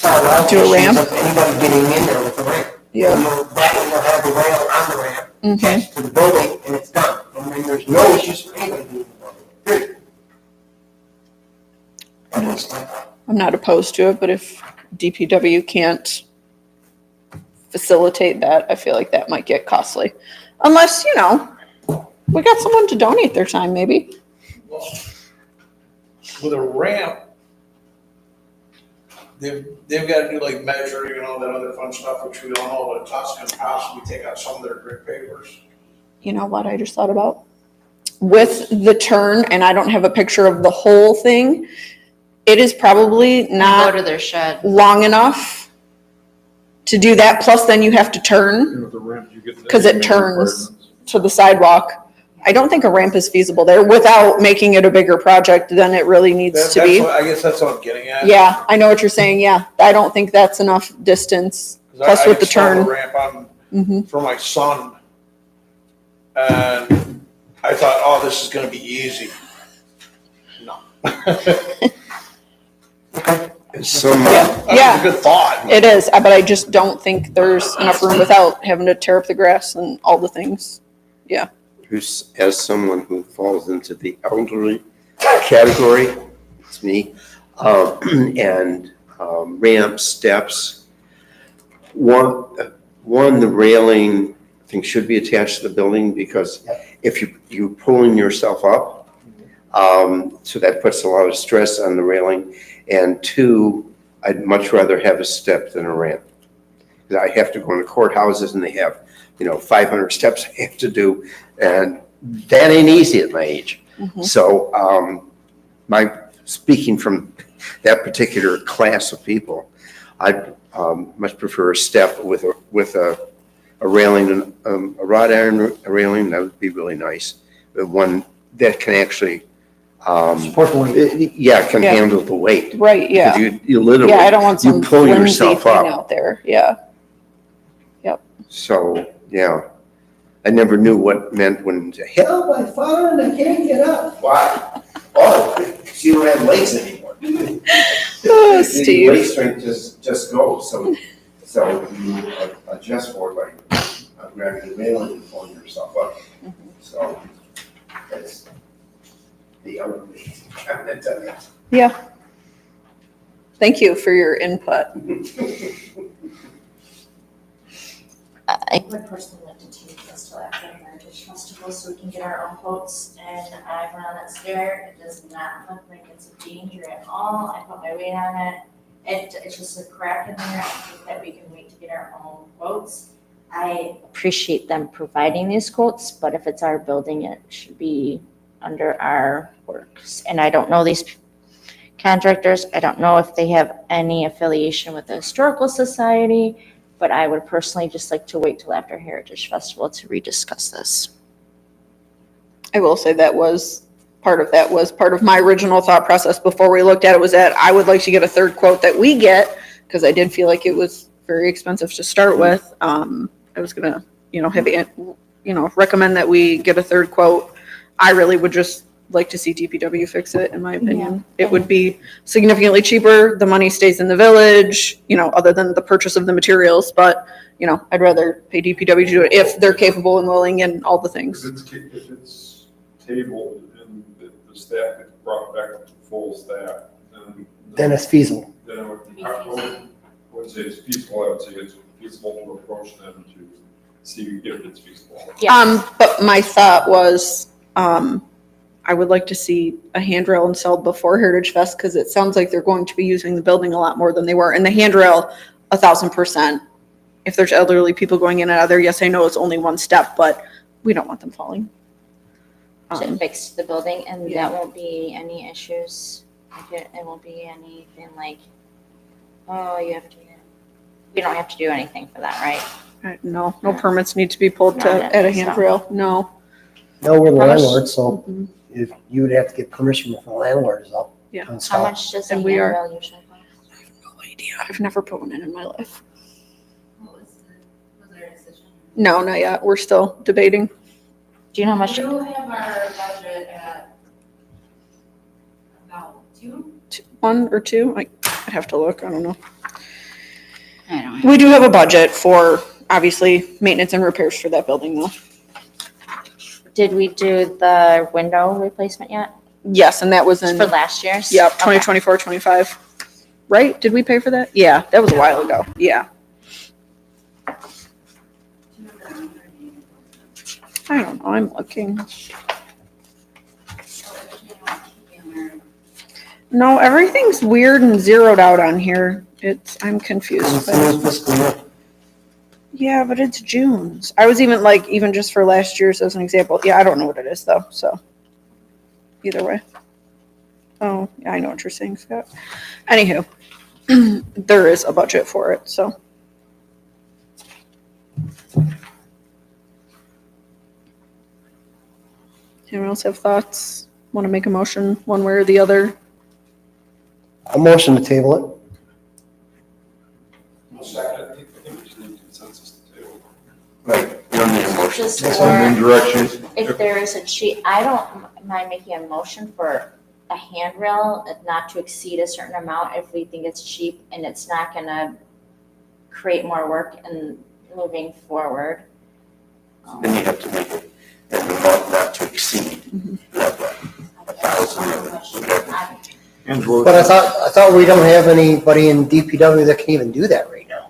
a ramp? Anybody getting in there with a ramp. Yeah. That way you'll have the rail on the ramp Mhm. attached to the building and it's done. And then there's no issues for anybody moving forward. Period. That was my thought. I'm not opposed to it, but if DPW can't facilitate that, I feel like that might get costly. Unless, we got someone to donate their time, maybe. With a ramp, they've got to do like measuring and all that other fun stuff, which we don't know what it's going to possibly take out some of their brick pavers. You know what I just thought about? With the turn, and I don't have a picture of the whole thing, it is probably Go not to their shed. long enough to do that. Plus, then you have to turn With the ramp, you get. 'Cause it turns. to the sidewalk. I don't think a ramp is feasible there without making it a bigger project than it really needs to be. I guess that's what I'm getting at. Yeah, I know what you're saying. Yeah, I don't think that's enough distance. 'Cause I- Plus I with the installed a turn. ramp on Mhm. for my son. And I thought, oh, this is gonna be easy. No. So, That was Yeah. a good thought. It is, but I just don't think there's enough room without having to tear up the grass and all the things. as someone who falls into the elderly category, it's me, and ramps, steps. One, the railing, I think, should be attached to the building because if you're pulling yourself up, so that puts a lot of stress on the railing. And two, I'd much rather have a step than a ramp. 'Cause I have to go into courthouses and they have, 500 steps I have to do, and that ain't easy at my age. Mhm. So, speaking from that particular class of people, I'd much prefer a step with a railing, a wrought iron railing. That would be really nice. But one that can actually, Support the weight. yeah, can Yeah. handle the weight. Right, yeah. 'Cause you literally, Yeah, I don't want you some pull flimsy yourself thing up. out there. Yeah. So, yeah, I never knew what meant when, help, I'm falling, I can't get up. Why? Oh, because you don't have legs anymore. Oh, The Steve. leg strength just goes, so you adjust for it by grabbing the railing and pulling yourself up. So, that's the other way. Yeah. Thank you for your input. I would personally like to take this to after the Heritage Festival so we can get our own quotes. And I've run on that stair. It does not look like it's a danger at all. I put my weight on it. It's just a crack in there. I think that we can wait to get our own quotes. I appreciate them providing these quotes, but if it's our building, it should be under our works. And I don't know these contractors. I don't know if they have any affiliation with the Historical Society. But I would personally just like to wait till after Heritage Festival to rediscuss this. I will say that was part of my original thought process before we looked at it, was that I would like to get a third quote that we get, because I did feel like it was very expensive to start with. I was gonna, recommend that we get a third quote. I really would just like to see DPW fix it, in my opinion. It would be significantly cheaper. The money stays in the village, other than the purchase of the materials, but, I'd rather pay DPW to do it if they're capable and willing and all the things. If it's tabled and the staff gets brought back up to full staff, Then it's feasible. then it would be, I wouldn't say it's feasible, I would say it's feasible to approach them to see if it's feasible. But my thought was, I would like to see a handrail installed before Heritage Fest, because it sounds like they're going to be using the building a lot more than they were. And the handrail, 1,000%. If there's elderly people going in and out of there, yes, I know it's only one step, but we don't want them falling. To fix the building, and that won't be any issues. It won't be anything like, oh, you have to, we don't have to do anything for that, right? No permits need to be pulled to add a handrail, no. No, we're the How much- landlord, so Mhm. if you would have to get permission if the landlord is up. Yeah. How Install. much does a And we are- handrail usually cost? No idea. I've never put one in my life. Was there a decision? No, not yet. We're still debating. Do you know how much? We do have our budget at about 2. One or two? I'd have to look. I don't know. I don't know. We do have a budget for, obviously, maintenance and repairs for that building, though. Did we do the window replacement yet? Yes, and that was in, For last year's? yep, Okay. 2024, 25. Right? Did we pay for that? Yeah, that was a while ago. Yeah. I don't know. I'm looking. No, everything's weird and zeroed out on here. I'm confused. It's the new fiscal year. Yeah, but it's June's. I was even just for last year's as an example. Yeah, I don't know what it is though, so either way. Oh, yeah, I know what you're saying, Scott. Anywho, there is a budget for it, so. Anyone else have thoughts? Want to make a motion one way or the other? A motion to table it. I think we just need consensus to table. Right, you don't need a motion. Just That's on the for, directions. if there is a cheat, I don't mind making a motion for a handrail, not to exceed a certain amount if we think it's cheap and it's not gonna create more work and moving forward. Then you have to make it an amount not to exceed that, 1,000 or whatever. Angela, But I thought we don't have anybody in DPW that can even do that right now.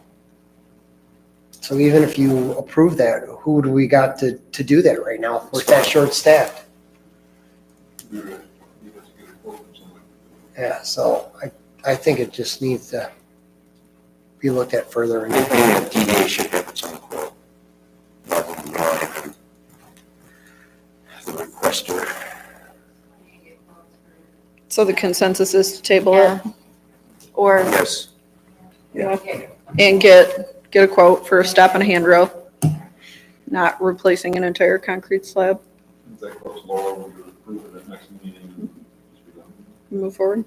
So even if you approve that, who do we got to do that right now if we're that short staffed? you have to get a quote from somebody. Yeah, so I think it just needs to be looked at further. And the DDA should have its own quote. Rather than relying on the requester. So the consensus is to table it? Yeah. Or Yes. Yeah. And get a quote for a step and a handrail, not replacing an entire concrete slab. If that goes lower, we would approve it at next meeting. and just be done. Move forward.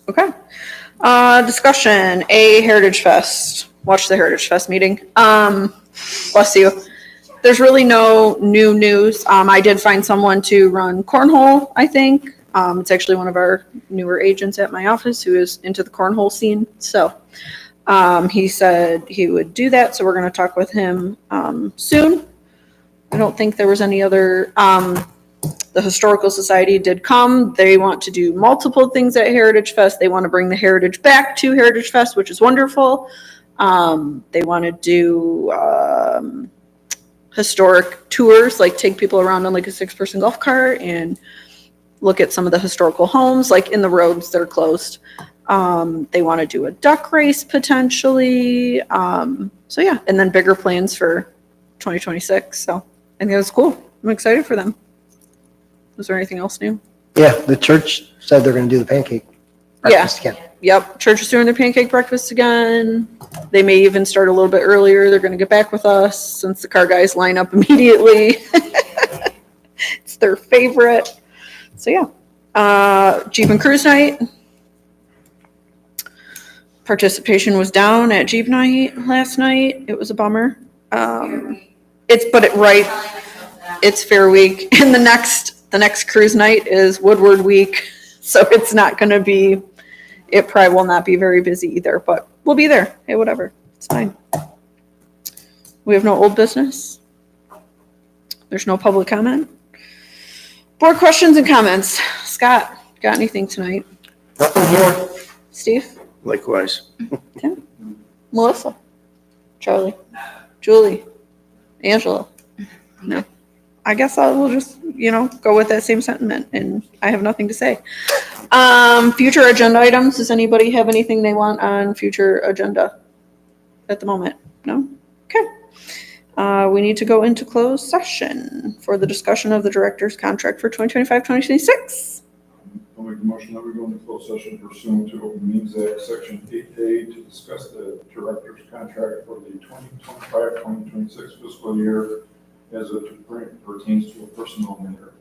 Okay. Discussion, Heritage Fest. Watch the Heritage Fest meeting. Bless you. There's really no new news. I did find someone to run cornhole, I think. It's actually one of our newer agents at my office who is into the cornhole scene. So he said he would do that. So we're going to talk with him soon. I don't think there was any other, the Historical Society did come. They want to do multiple things at Heritage Fest. They want to bring the heritage back to Heritage Fest, which is wonderful. They want to do historic tours, like take people around on like a 6-person golf cart and look at some of the historical homes, like in the roads that are closed. They want to do a duck race potentially. So yeah, and then bigger plans for 2026. So I think it was cool. I'm excited for them. Was there anything else new? Yeah, the church said they're gonna do the pancake breakfast again. Yep, church is doing their pancake breakfast again. They may even start a little bit earlier. They're gonna get back with us since the car guys line up immediately. It's their favorite. So yeah. Jeep and Cruise Night. Participation was down at Jeep Night last night. It was a bummer. It's Fair Week, and the next cruise night is Woodward Week, so it's not going to be. It probably will not be very busy either, but we'll be there. Hey, whatever, it's fine. We have no old business. There's no public comment. Board questions and comments. Scott, got anything tonight? Nothing here. Steve, Likewise. Melissa, Charlie, Julie, Angela. No. I guess we'll just, go with that same sentiment, and I have nothing to say. Future agenda items. Does anybody have anything they want on future agenda at the moment? No? Okay. We need to go into closed session for the discussion of the director's contract for 2025-2026. I'll make a motion that we go into closed session pursuant to Open Meetings Act, Section 8A, to discuss the director's contract for the 2025-2026 fiscal year as it pertains to a personnel matter.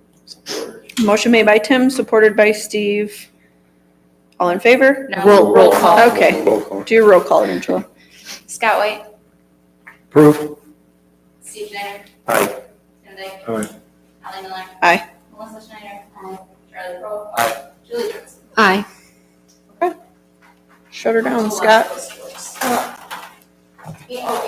Motion made by Tim, supported by Steve. All in favor? No. Roll call. Okay. Roll call. Do your roll call, Angela. Scott White, Proof. Steve Schneider, Aye. Tim Dyke, Aye. Ally Miller. Aye. Melissa Schneider. Charlie Crowe. Julie Johnson. aye. Shut her down, Scott. Oh,